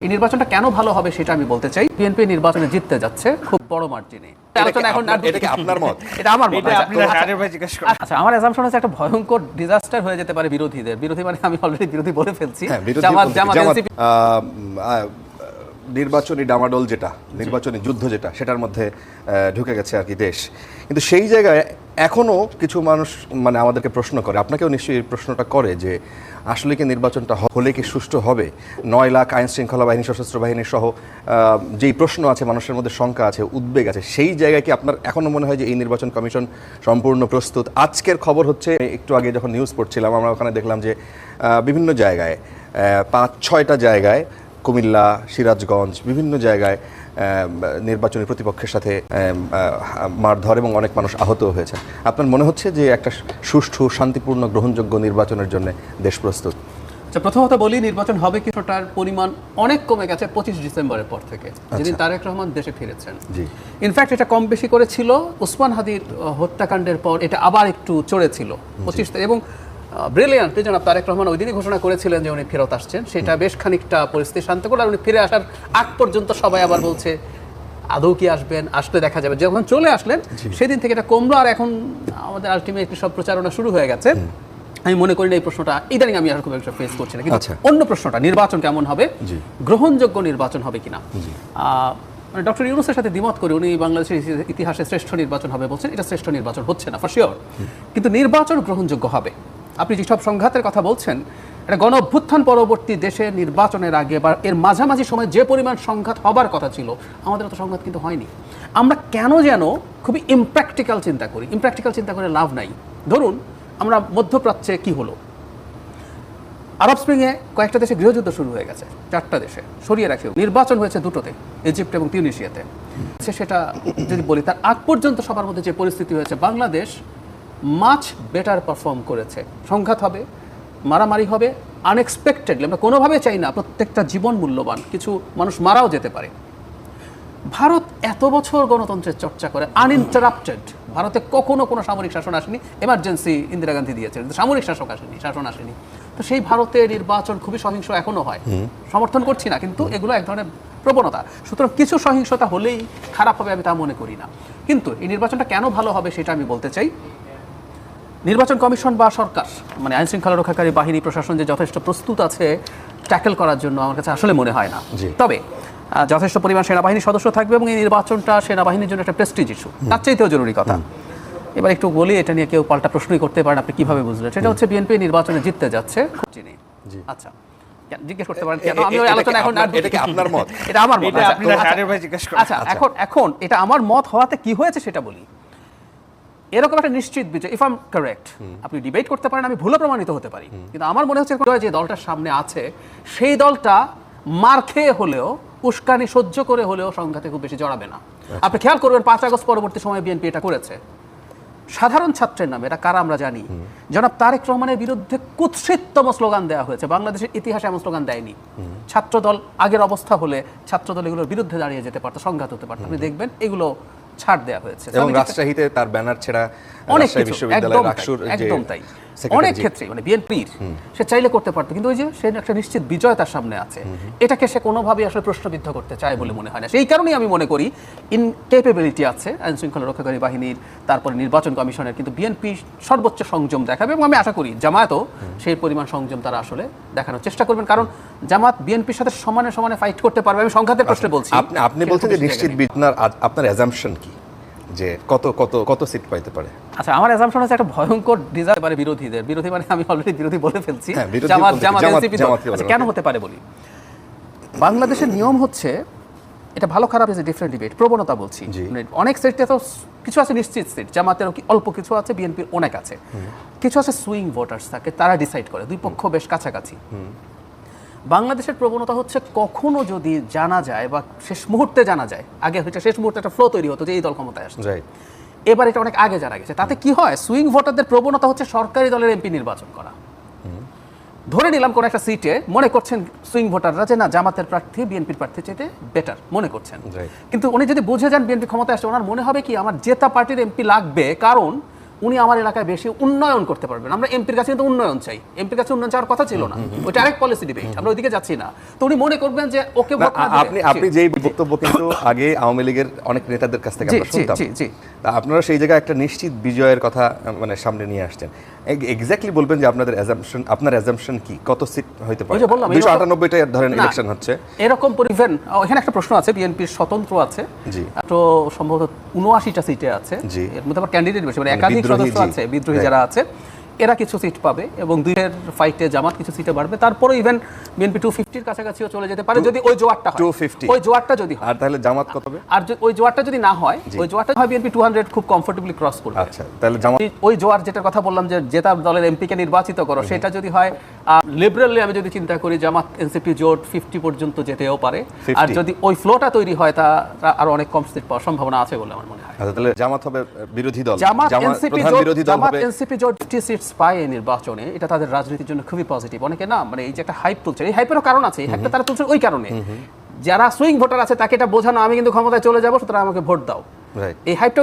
এই নির্বাচনটা কেন ভালো হবে সেটা আমি বলতে চাই। বিএনপি নির্বাচনে জিততে যাচ্ছে খুব বড় মার্জিনে। আলোচনা এখন এটা কি আপনার মত? এটা আমার মত। আচ্ছা, আমার অ্যাজাম্পশন হচ্ছে একটা ভয়ঙ্কর ডিজাস্টার হয়ে যেতে পারে বিরোধীদের। বিরোধী মানে আমি অলরেডি বিরোধী বলে ফেলছি। নির্বাচনী ডামাডোল যেটা, নির্বাচনী যুদ্ধ যেটা, সেটার মধ্যে ঢুকে গেছে আর কি দেশ। কিন্তু সেই জায়গায় এখনো কিছু মানুষ মানে আমাদেরকে প্রশ্ন করে, আপনাকেও নিশ্চয়ই এই প্রশ্নটা করে যে আসলে কি নির্বাচনটা হলে কি সুষ্ঠু হবে? 9 লাখ আইন শৃঙ্খলা বাহিনী, সশস্ত্র বাহিনী সহ যেই প্রশ্ন আছে, মানুষের মধ্যে শঙ্কা আছে, উদ্বেগ আছে, সেই জায়গায় কি আপনার এখনো মনে হয় যে এই নির্বাচন কমিশন সম্পূর্ণ প্রস্তুত? আজকের খবর হচ্ছে, একটু আগে যখন নিউজ পড়ছিলাম আমরা ওখানে দেখলাম যে বিভিন্ন জায়গায় 5-6টা জায়গায়, কুমিল্লা, সিরাজগঞ্জ, বিভিন্ন জায়গায় নির্বাচনী প্রতিপক্ষের সাথে মারধর এবং অনেক মানুষ আহত হয়েছে। আপনার মনে হচ্ছে যে একটা সুষ্ঠু, শান্তিপূর্ণ, গ্রহণযোগ্য নির্বাচনের জন্য দেশ প্রস্তুত? প্রথমত বলি, নির্বাচন হবে কি সেটার পরিমাণ অনেক কমে গেছে 25 ডিসেম্বরের পর থেকে, যেদিন তারেক রহমান দেশে ফিরেছেন। ইনফ্যাক্ট এটা কম বেশি করেছিল ওসমান হাদির হত্যাকাণ্ডের পর, এটা আবার একটু চড়েছিল 25। এবং ব্রিলিয়ান্ট জনাব তারেক রহমান ওই দিনই ঘোষণা করেছিলেন যে উনি ফেরত আসছেন। সেটা বেশ খানিকটা পরিস্থিতি শান্ত করে, আর উনি ফিরে আসার আগ পর্যন্ত সবাই আবার বলছে আদৌ কি আসবেন, আসলে দেখা যাবে। যখন চলে আসলেন সেদিন থেকে এটা কমলো, আর এখন আমাদের আলটিমেটলি সব প্রচারণা শুরু হয়ে গেছে। আমি মনে করি না এই প্রশ্নটা ইদানিং আমি আর খুব একটা ফেস করছি না। কিন্তু অন্য প্রশ্নটা, নির্বাচন কেমন হবে, গ্রহণযোগ্য নির্বাচন হবে কিনা, মানে ডক্টর ইউনূসের সাথে দ্বিমত করে উনি বাংলাদেশের ইতিহাসে শ্রেষ্ঠ নির্বাচন হবে বলছেন। এটা শ্রেষ্ঠ নির্বাচন হচ্ছে না ফর শিওর, কিন্তু নির্বাচন গ্রহণযোগ্য হবে। আপনি যেসব সংঘাতের কথা বলছেন, এটা গণ অভ্যুত্থান পরবর্তী দেশে নির্বাচনের আগে বা এর মাঝামাঝি সময় যে পরিমাণ সংঘাত হবার কথা ছিল, আমাদের তো সংঘাত কিন্তু হয়নি। আমরা কেন যেন খুবই ইমপ্র্যাকটিক্যাল চিন্তা করি। ইমপ্র্যাকটিক্যাল চিন্তা করে লাভ নাই। ধরুন আমরা মধ্যপ্রাচ্যে কি হলো, আরব স্প্রিংয়ে কয়েকটা দেশে গৃহযুদ্ধ শুরু হয়ে গেছে, 4টা দেশে সরিয়ে রাখেও নির্বাচন হয়েছে 2টোতে, ইজিপ্ট এবং তিউনিসিয়াতে। সেটা যদি বলি, তার আগ পর্যন্ত সবার মধ্যে যে পরিস্থিতি হয়েছে, বাংলাদেশ মাচ বেটার পারফর্ম করেছে। সংঘাত হবে, মারামারি হবে, আনএক্সপেক্টেডলি, আমরা কোনোভাবে চাই না, প্রত্যেকটা জীবন মূল্যবান, কিছু মানুষ মারাও যেতে পারে। ভারত এত বছর গণতন্ত্রের চর্চা করে আনইন্টারাপ্টেড, ভারতে কখনো কোনো সামরিক শাসন আসেনি, এমার্জেন্সি ইন্দিরা গান্ধী দিয়েছে, কিন্তু সামরিক শাসন আসেনি। তো সেই ভারতের নির্বাচন খুবই সহিংস এখনো হয়, সমর্থন করছি না, কিন্তু এগুলো এক ধরনের প্রবণতা। সুতরাং কিছু সহিংসতা হলেই খারাপ হবে আমি তা মনে করি না। কিন্তু এই নির্বাচনটা কেন ভালো হবে সেটা আমি বলতে চাই। নির্বাচন কমিশন বা সরকার, মানে আইন শৃঙ্খলা রক্ষাকারী বাহিনী, প্রশাসন যে যথেষ্ট প্রস্তুত আছে ট্যাকেল করার জন্য, আমার কাছে আসলে মনে হয় না। তবে যথেষ্ট পরিমাণ সেনাবাহিনীর সদস্য থাকবে এবং এই নির্বাচনটা সেনাবাহিনীর জন্য একটা প্রেস্টিজ ইস্যু, তার চাইতেও জরুরি কথা। এবার একটু বলি, এটা নিয়ে কেউ পাল্টা প্রশ্নই করতে পারেন, আপনি কিভাবে বুঝলেন? সেটা হচ্ছে বিএনপি নির্বাচনে জিততে যাচ্ছে। আচ্ছা, জিজ্ঞেস করতে পারেন কেন আমি ওই আলোচনা এখন? এটা কি আপনার মত? এটা আমার মত। আচ্ছা, এখন এটা আমার মত হওয়াতে কি হয়েছে সেটা বলি। এরকম একটা নিশ্চিত বিজয়, ইফ আই এম কারেক্ট, আপনি ডিবেট করতে পারেন, আমি ভুলও প্রমাণিত হতে পারি, কিন্তু আমার মনে হচ্ছে যে দলটার সামনে আছে সেই দলটা মার খেয়ে হলেও, উস্কানি সহ্য করে হলেও সংঘাতে খুব বেশি জড়াবে না। আপনি খেয়াল করবেন 5 আগস্ট পরবর্তী সময়ে বিএনপি এটা করেছে সাধারণ ছাত্রের নামে। এটা কারা আমরা জানি। জনাব তারেক রহমানের বিরুদ্ধে কুৎসিততম স্লোগান দেওয়া হয়েছে, বাংলাদেশের ইতিহাসে এমন স্লোগান দেয়নি। ছাত্রদল আগের অবস্থা হলে ছাত্রদল এগুলোর বিরুদ্ধে দাঁড়িয়ে যেতে পারতো, সংঘাত হতে পারতো। আপনি দেখবেন এগুলো ছাড় দেওয়া হয়েছে এবং রাজশাহীতে তার ব্যানার ছেড়া, অনেক একদম তাই, অনেক ক্ষেত্রে মানে বিএনপির সে চাইলে করতে পারতো, কিন্তু ওই যে সে একটা নিশ্চিত বিজয় তার সামনে আছে, এটাকে সে কোনোভাবেই আসলে প্রশ্নবিদ্ধ করতে চায় বলে মনে হয় না। সেই কারণেই আমি মনে করি ইনকেপেবিলিটি আছে আইন শৃঙ্খলা রক্ষাকারী বাহিনীর, তারপরে নির্বাচন কমিশনের, কিন্তু বিএনপি সর্বোচ্চ সংযম দেখাবে এবং আমি আশা করি জামায়াতও সেই পরিমাণ সংযম তারা আসলে দেখানোর চেষ্টা করবেন, কারণ জামাত বিএনপির সাথে সমানে সমানে ফাইট করতে পারবে। আমি সংঘাতের প্রশ্নে বলছি। আপনি বলছেন যে নিশ্চিত আপনার অ্যাজাম্পশন কি যে কত কত কত সিট পাইতে পারে? আচ্ছা, আমার অ্যাজাম্পশন হচ্ছে একটা ভয়ঙ্কর ডিজাস্টার পারে বিরোধীদের। বিরোধী মানে আমি অলরেডি বিরোধী বলে ফেলছি। কেন হতে পারে বলি। বাংলাদেশের নিয়ম হচ্ছে, এটা ভালো খারাপ ইজ এ ডিফারেন্ট ডিবেট, প্রবণতা বলছি। অনেক সিটে তো কিছু আছে নিশ্চিত সিট, জামাতের অল্প কিছু আছে, বিএনপির অনেক আছে, কিছু আছে সুইং ভোটার্স থাকে, তারা ডিসাইড করে, দুই পক্ষ বেশ কাছাকাছি। বাংলাদেশের প্রবণতা হচ্ছে, কখনো যদি জানা যায় বা শেষ মুহূর্তে জানা যায়, আগে হচ্ছে শেষ মুহূর্তে একটা ফ্লো তৈরি হতো যে এই দল ক্ষমতায় আসছে, এবার এটা অনেক আগে জানা গেছে। তাতে কি হয়, সুইং ভোটারদের প্রবণতা হচ্ছে সরকারি দলের এমপি নির্বাচন করা। ধরে নিলাম কোন একটা সিটে মনে করছেন সুইং ভোটাররা যে না, জামাতের প্রার্থী বিএনপির প্রার্থীর চাইতে বেটার মনে করছেন, কিন্তু উনি যদি বুঝে যান বিএনপি ক্ষমতায় আসছে, ওনার মনে হবে কি আমার জেতা পার্টির এমপি লাগবে, কারণ উনি আমার এলাকায় বেশি উন্নয়ন করতে পারবেন। আমরা এমপির কাছে কিন্তু উন্নয়ন চাই, এমপির কাছে উন্নয়ন চাওয়ার কথা ছিল না, ওইটা আরেক পলিসি ডিবেট, আমরা ওইদিকে যাচ্ছি না। তো উনি মনে করবেন যে ওকে ভোট না দিলে আপনি যেই বক্তব্য কিন্তু আগে আওয়ামী লীগের অনেক নেতাদের কাছ থেকে আমরা জি, শুনতাম, জি, জি। তা আপনারা সেই জায়গায় একটা নিশ্চিত বিজয়ের কথা মানে সামনে নিয়ে আসছেন। এক্স্যাক্টলি বলবেন যে আপনার অ্যাজাম্পশন কি, কত সিট হইতে পারে? ওই যে বললাম, 298টা ধরেন না, ইলেকশন হচ্ছে এরকম পরিবেন। এখানে একটা প্রশ্ন আছে, বিএনপির স্বতন্ত্র আছে, জি। তো সম্ভবত 79টা সিটে আছে, জি। এর মধ্যে আবার ক্যান্ডিডেট বেশি, মানে একাধিক বিদ্রোহী, সদস্য জি। আছে, বিদ্রোহী Right. যারা আছে এরা কিছু সিট পাবে, এবং দুইয়ের ফাইটে জামাত কিছু সিটে বাড়বে। তারপরে ইভেন বিএনপি 250-র কাছাকাছিও চলে যেতে পারে যদি ওই জোয়ারটা হয়। 250 ওই জোয়ারটা যদি হয়, আর তাহলে জামাত কত হবে? আর ওই জোয়ারটা যদি না হয়, ওই জোয়ারটা হয় বিএনপি 200 খুব কমফোর্টেবলি ক্রস করবে। আচ্ছা, তাহলে জামাত ওই জোয়ার যেটার কথা বললাম যে জেতা দলের এমপিকে নির্বাচিত করো, সেটা যদি হয় লিবারেলি, আমি যদি চিন্তা করি জামাত এনসিপি জোট 50 পর্যন্ত যেতেও পারে। 50? আর যদি ওই ফ্লোটা তৈরি হয়, তা আরো অনেক কম সিট পাওয়ার সম্ভাবনা আছে বলে আমার মনে হয়। আচ্ছা, তাহলে জামাত হবে বিরোধী দল, জামাত এনসিপি প্রধান জোট, বিরোধী দল জামাত হবে। এনসিপি জোট 50 সিটস পায় এই নির্বাচনে, এটা তাদের রাজনীতির জন্য খুবই পজিটিভ। অনেকে না মানে এই যে একটা হাইপ তুলছে, এই হাইপেরও কারণ আছে, এই হাইপটা তারা তুলছে ওই কারণে যারা সুইং ভোটার আছে তাকে এটা বোঝানো আমি কিন্তু ক্ষমতায় চলে যাবো, সুতরাং আমাকে ভোট দাও, রাইট। এই হাইপটা